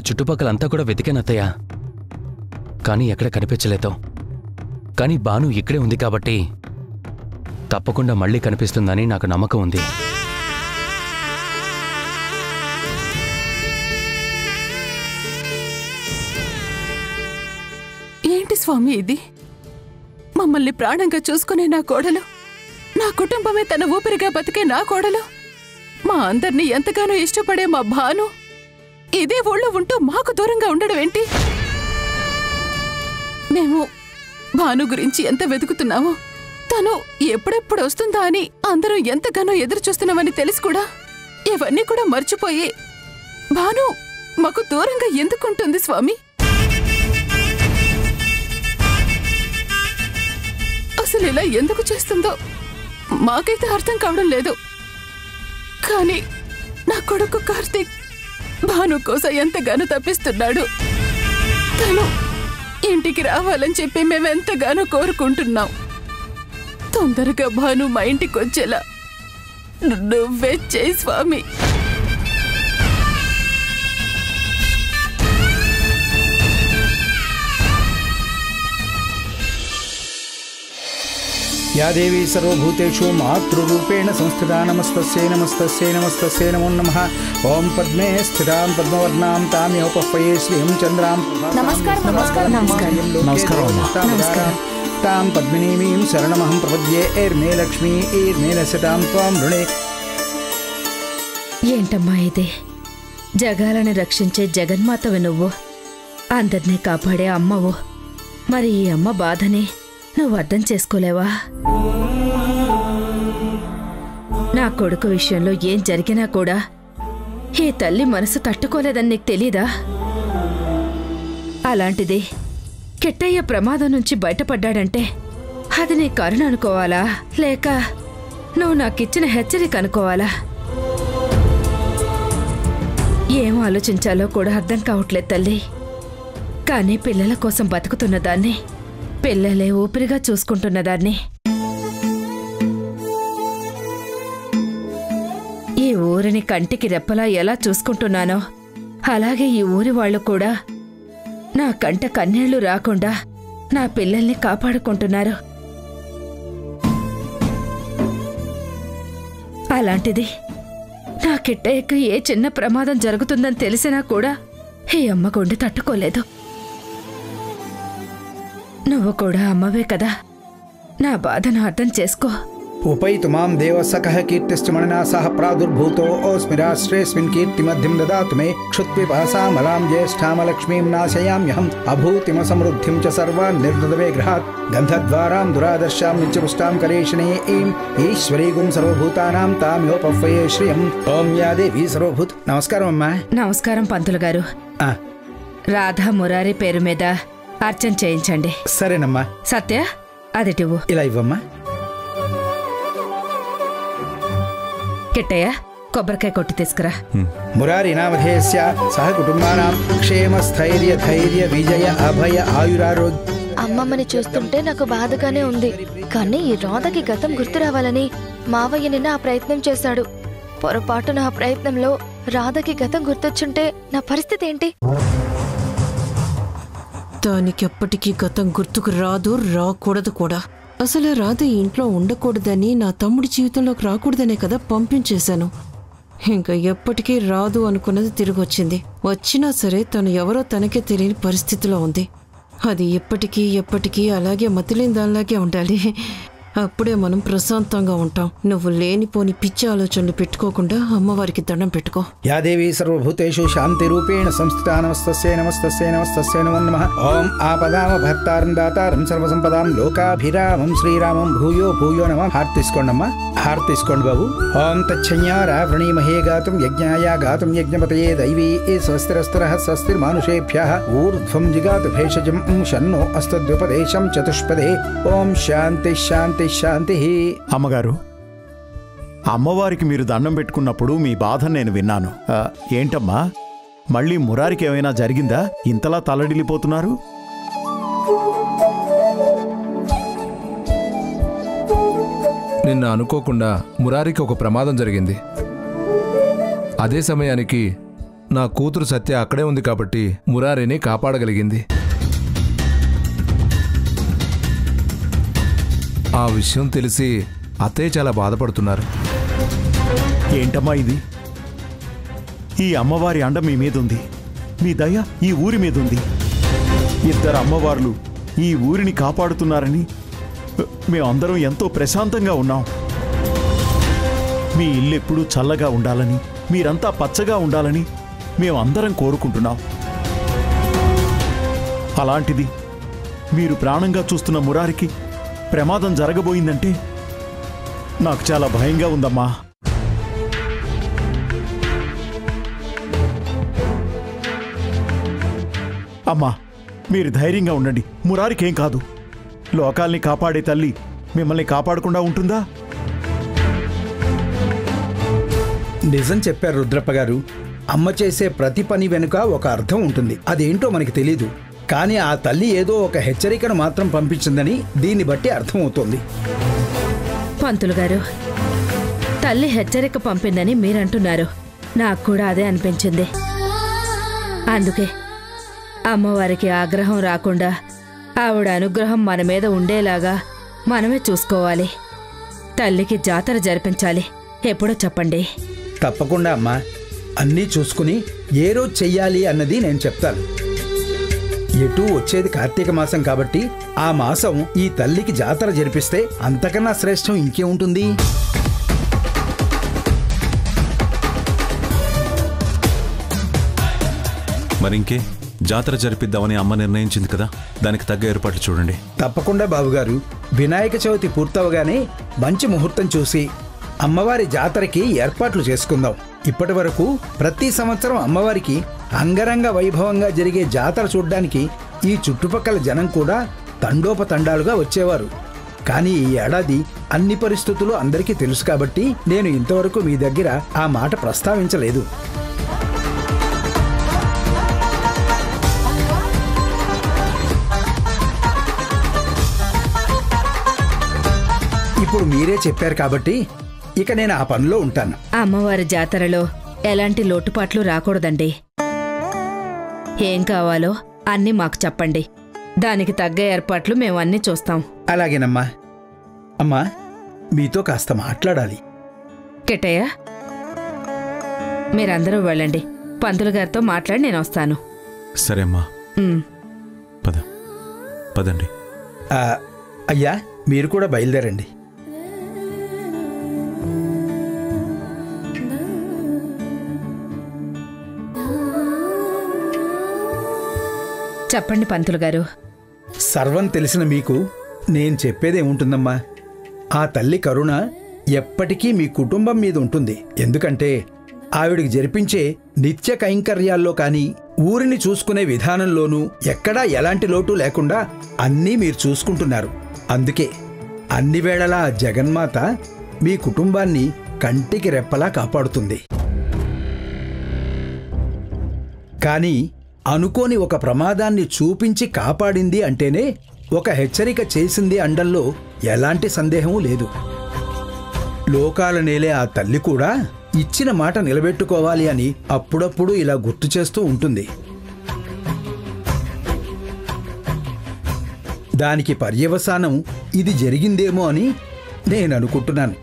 చుట్టుపక్కలంతా కూడా వెతికానత్తయ్య, కానీ ఎక్కడ కనిపించలేదు. కానీ బాను ఇక్కడే ఉంది కాబట్టి తప్పకుండా మళ్ళీ కనిపిస్తుందని నాకు నమ్మకం ఉంది. ఏంటి స్వామి ఇది? మమ్మల్ని ప్రాణంగా చూసుకునే నా కోడలు, నా కుటుంబమే తన ఊపిరిగా బతికే నా కోడలు, మా అందర్నీ ఎంతగానో ఇష్టపడే మా భాను ఇదే ఊళ్ళో ఉంటూ మాకు దూరంగా ఉండడం ఏంటి? మేము భాను గురించి ఎంత వెతుకుతున్నామో, తను ఎప్పుడెప్పుడు వస్తుందా అని అందరం ఎంతగానో ఎదురు చూస్తున్నామని తెలిసి కూడా ఇవన్నీ కూడా మర్చిపోయి భాను మాకు దూరంగా ఎందుకుంటుంది స్వామి? అసలు ఇలా ఎందుకు చేస్తుందో మాకైతే అర్థం కావడం లేదు. కానీ నా కొడుకు కార్తీక్ భాను కోసం ఎంతగానో తప్పిస్తున్నాడు. తను ఇంటికి రావాలని చెప్పి మేమెంతగానో కోరుకుంటున్నాం. తొందరగా భాను మా ఇంటికి వచ్చేలా నువ్వే చేయి స్వామి. या देवी सर्वभूतेषु मातृरूपेण संस्थिता नमस्तस्यै नमस्तस्यै नमस्तस्यै नमो नमः। ओम पद्मे स्थितां पद्मवर्णां ताम्योपह्वये श्रीं चन्द्रां नमस्कार नमस्कार नमस्कार नमस्कार तां पद्मिनीं शरणमहं प्रपद्ये ऐर्मे लक्ष्मी ऐर्मे लसतां त्वां ऋणे। ఏంటమ్మా ఇది? జగాలను రక్షించే జగన్మాతవి నువ్వు, అందరినీ కాపాడే అమ్మవు. మరి ఈ అమ్మ బాధని నువ్వు అర్థం చేసుకోలేవా? నా కొడుకు విషయంలో ఏం జరిగినా కూడా ఈ తల్లి మనసు తట్టుకోలేదని నీకు తెలీదా? అలాంటిది కిట్టయ్య ప్రమాదం నుంచి బయటపడ్డాడంటే అది నీ కరుణ అనుకోవాలా, లేక నువ్వు నాకిచ్చిన హెచ్చరిక అనుకోవాలా? ఏం ఆలోచించాలో కూడా అర్థం కావట్లేదు తల్లి. కానీ పిల్లల కోసం బతుకుతున్నదాన్ని, పిల్లలే ఊపిరిగా చూసుకుంటున్నదాన్ని, ఈ ఊరిని కంటికి రెప్పలా ఎలా చూసుకుంటున్నానో అలాగే ఈ ఊరి వాళ్ళు కూడా నా కంట కన్నీళ్లు రాకుండా నా పిల్లల్ని కాపాడుకుంటున్నారు. అలాంటిది నా కిట్టయ్యకు ఏ చిన్న ప్రమాదం జరుగుతుందని తెలిసినా కూడా ఈ అమ్మ గుండె తట్టుకోలేదు. నువ్వు కూడా అమ్మవే కదా, నా బాధను అర్థం చేసుకో. उपैतु मां देवसखः कीर्तिश्चमणना सह प्रादुर्भूतो अस्मिराश्रेऽस्मिन् कीर्तिमध्यं ददातु मे। क्षुत्पिपासामलां ज्येष्ठामलक्ष्मीं नाशयाम्यहम् अभूतिमसमृद्धिं च सर्वान् निर्वृतविग्रहात् गन्धद्वारां दुरादर्शां नित्यपुष्टां करेशने ऐं ईश्वरीगुं सर्वभूतानां ताम्योपह्वये श्रियम्। ओं या देवी सर्वभूत। नमस्कारम् अम्मा। నమస్కారం పంతులు గారు. రాధా మురారి పేరు మీద అర్చన చేయించండి. సరేనమ్మా. సత్య అదిటివ్వు. ఇలా ఇవ్వమ్మా. కిట్టయ్య కొబ్బరికాయ కొట్టి తీసుకురా. మురారి నామధేయస్య సహ కుటుంబానాం క్షేమ స్థైర్య ధైర్య విజయ అభయ ఆయురారోగ్య. అమ్మమ్మని చూస్తుంటే నాకు బాధగానే ఉంది, కానీ ఈ రాధకి గతం గుర్తు రావాలని మావయ్య నిన్న ఆ ప్రయత్నం చేశాడు. పొరపాటున ఆ ప్రయత్నంలో రాధకి గతం గుర్తొచ్చుంటే నా పరిస్థితి ఏంటి? దానికి ఎప్పటికీ గతం గుర్తుకు రాదు, రాకూడదు కూడా. అసలు రాధ ఇంట్లో ఉండకూడదని, నా తమ్ముడి జీవితంలోకి రాకూడదనే కదా పంపించేశాను. ఇంకా ఎప్పటికీ రాదు అనుకున్నది తిరిగి వచ్చింది. వచ్చినా సరే తను ఎవరో తనకే తెలియని పరిస్థితిలో ఉంది. అది ఎప్పటికీ అలాగే మతిలేని దానిలాగే ఉండాలి. అప్పుడే మనం ప్రశాంతంగా ఉంటాం. నువ్వు లేనిపోని పిచ్చి ఆలోచనలు పెట్టుకోకుండా అమ్మవారికి దండం పెట్టుకో. యా దేవీ సర్వభూతేషు శాంతి రూపేణ సంస్థితా నమస్తస్యై నమస్తస్యై నమస్తస్యై నమో నమః. ఓం ఆపదామ భర్తారం దాతారం సర్వసంపదాం లోకాభిరామం శ్రీరామం భూయో భూయో నమః. హారతి తీసుకోండమ్మా, హారతి తీసుకోండి బాబు. ఓం తచ్చన్యారా వృణీమహే గాతుం యజ్ఞాయ గాతుం యజ్ఞపతయే దైవీ స్వస్తిరస్తురః స్వస్తిర్మానుషేభ్యః ఊర్ధ్వం జిగాతు భేషజం షన్నో అస్తద్విపదేశం చతుష్పదే. ఓం శాంతి శాంతి శాంతి. అమ్మగారు, అమ్మవారికి మీరు దండం పెట్టుకున్నప్పుడు మీ బాధ నేను విన్నాను. ఏంటమ్మా, మళ్ళీ మురారికి ఏమైనా జరిగిందా? ఇంతలా తల్లడిల్లిపోతున్నారు? నిన్న అనుకోకుండా మురారికి ఒక ప్రమాదం జరిగింది. అదే సమయానికి నా కూతురు సత్య అక్కడే ఉంది కాబట్టి మురారిని కాపాడగలిగింది. ఆ విషయం తెలిసి అత్తయ్య చాలా బాధపడుతున్నారు. ఏంటమ్మా ఇది? ఈ అమ్మవారి అండ మీ మీదుంది, మీ దయ ఈ ఊరి మీదుంది. ఇద్దరు అమ్మవార్లు ఈ ఊరిని కాపాడుతున్నారని మేమందరం ఎంతో ప్రశాంతంగా ఉన్నాం. మీ ఇల్లు ఎప్పుడూ చల్లగా ఉండాలని, మీరంతా పచ్చగా ఉండాలని మేమందరం కోరుకుంటున్నాం. అలాంటిది మీరు ప్రాణంగా చూస్తున్న మురారికి ప్రమాదం జరగబోయిందంటే నాకు చాలా భయంగా ఉందమ్మా. అమ్మా, మీరు ధైర్యంగా ఉండండి. మురారికేం కాదు. లోకాల్ని కాపాడే తల్లి మిమ్మల్ని కాపాడకుండా ఉంటుందా? నిజం చెప్పారు రుద్రప్ప గారు. అమ్మ చేసే ప్రతి పని వెనుక ఒక అర్థం ఉంటుంది. అదేంటో మనకి తెలీదు, కానీ ఆ తల్లి ఏదో ఒక హెచ్చరికను మాత్రం పంపించిందని దీన్ని బట్టి అర్థమవుతోంది. పంతులు గారు, తల్లి హెచ్చరిక పంపిందని మీరంటున్నారు. నాకు కూడా అదే అనిపించింది. అందుకే అమ్మవారికి ఆగ్రహం రాకుండా ఆవిడ అనుగ్రహం మన మీద ఉండేలాగా మనమే చూసుకోవాలి. తల్లికి జాతర జరిపించాలి. ఎప్పుడో చెప్పండి. తప్పకుండా అమ్మా, అన్నీ చూసుకుని ఏ రోజు చెయ్యాలి అన్నది నేను చెప్తాను. ఎటూ వచ్చేది కార్తీక మాసం కాబట్టి ఆ మాసం ఈ తల్లికి జాతర జరిపిస్తే అంతకన్నా శ్రేష్టం ఇంకేముంటుంది? మరింకే జాతర జరిపిద్దామని అమ్మ నిర్ణయించింది కదా, దానికి తగ్గ ఏర్పాట్లు చూడండి. తప్పకుండా బాబుగారు. వినాయక చవితి పూర్తవగానే మంచి ముహూర్తం చూసి అమ్మవారి జాతరకి ఏర్పాట్లు చేసుకుందాం. ఇప్పటి వరకు ప్రతి సంవత్సరం అమ్మవారికి అంగరంగ వైభవంగా జరిగే జాతర చూడ్డానికి ఈ చుట్టుపక్కల జనం కూడా తండోపతండాలుగా వచ్చేవారు. కానీ ఈ ఏడాది అన్ని పరిస్థితులు అందరికీ తెలుసు కాబట్టి నేను ఇంతవరకు మీ దగ్గర ఆ మాట ప్రస్తావించలేదు. ఇప్పుడు మీరే చెప్పారు కాబట్టి ఇక నేను ఆ పనిలో ఉంటాను. అమ్మవారి జాతరలో ఎలాంటి లోటుపాట్లు రాకూడదండి. ఏం కావాలో అన్నీ మాకు చెప్పండి. దానికి తగ్గ ఏర్పాట్లు మేము అన్నీ చూస్తాం. అలాగేనమ్మా. అమ్మా, మీతో కాస్త మాట్లాడాలి. కిట్టయ్య, మీరందరూ వెళ్ళండి. పంతులు గారితో మాట్లాడి నేను వస్తాను. సరే అమ్మా, పదండి. అయ్యా, మీరు కూడా బయలుదేరండి. చెప్పండి పంతులు గారు. సర్వం తెలిసిన మీకు నేను చెప్పేదేముంటుందమ్మా? ఆ తల్లి కరుణ ఎప్పటికీ మీ కుటుంబం మీద ఉంటుంది. ఎందుకంటే ఆవిడికి జరిపించే నిత్య కైంకర్యాల్లో కానీ ఊరిని చూసుకునే విధానంలోనూ ఎక్కడా ఎలాంటి లోటు లేకుండా అన్నీ మీరు చూసుకుంటున్నారు. అందుకే అన్ని వేళలా జగన్మాత మీ కుటుంబాన్ని కంటికి రెప్పలా కాపాడుతుంది. కానీ అనుకోని ఒక ప్రమాదాన్ని చూపించి కాపాడింది అంటేనే ఒక హెచ్చరిక చేసింది అండంలో ఎలాంటి సందేహమూ లేదు. లోకాల నేలే ఆ తల్లి కూడా ఇచ్చిన మాట నిలబెట్టుకోవాలి అని అప్పుడప్పుడు ఇలా గుర్తు చేస్తూ ఉంటుంది. దానికి పర్యవసానం ఇది జరిగిందేమో అని నేను అనుకుంటున్నాను.